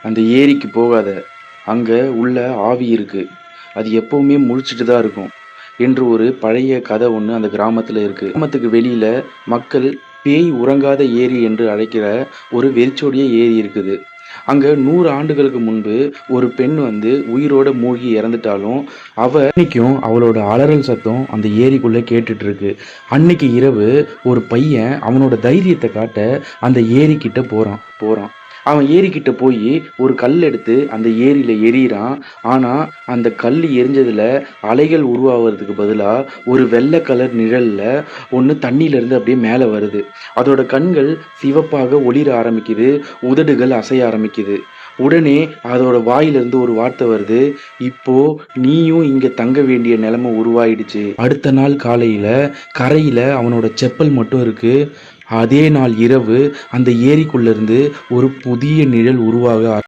அந்த ஏரிக்கு போகாத, அங்க உள்ள ஆவி இருக்கு. அது எப்பவுமே முழிச்சுட்டு தான் இருக்கும் என்று ஒரு பழைய கதை ஒண்ணு அந்த கிராமத்துல இருக்கு. கிராமத்துக்கு வெளியில மக்கள் பேய் உறங்காத ஏரி என்று அழைக்கிற ஒரு வெறிச்சோடிய ஏரி இருக்குது. அங்க 100 ஆண்டுகளுக்கு முன்பு ஒரு பெண் உயிரோட மூழ்கி இறந்துட்டாலும், இன்னைக்கும் அவளோட அலறல் சத்தம் அந்த ஏரிக்குள்ள கேட்டுட்டு இருக்கு. அன்னைக்கு இரவு ஒரு பையன் அவனோட தைரியத்தை காட்ட அந்த ஏரிக்கிட்ட போறான். அவன் ஏரிக்கிட்ட போயி ஒரு கல் எடுத்து அந்த ஏரியில எறிறான். ஆனா, அந்த கல்லு எரிஞ்சதுல அலைகள் உருவாவறதுக்கு பதிலா ஒரு வெள்ள கலர் நிழல்ல ஒண்ணு தண்ணீலருந்து அப்படியே மேல வருது. அதோட கண்கள் சிவப்பாக ஒளிர ஆரம்பிக்குது. உதடுகள் அசைய ஆரம்பிக்குது. உடனே அதோட வாயிலிருந்து ஒரு வார்த்தை வருது. இப்போ நீயும் இங்க தங்க வேண்டிய நிலைமை உருவாயிடுச்சு. அடுத்த நாள் காலையில கரையில அவனோட செப்பல் மட்டும் இருக்கு. அதே நாள் இரவு அந்த ஏரிக்குள்ள இருந்து ஒரு புதிய நிழல் உருவாக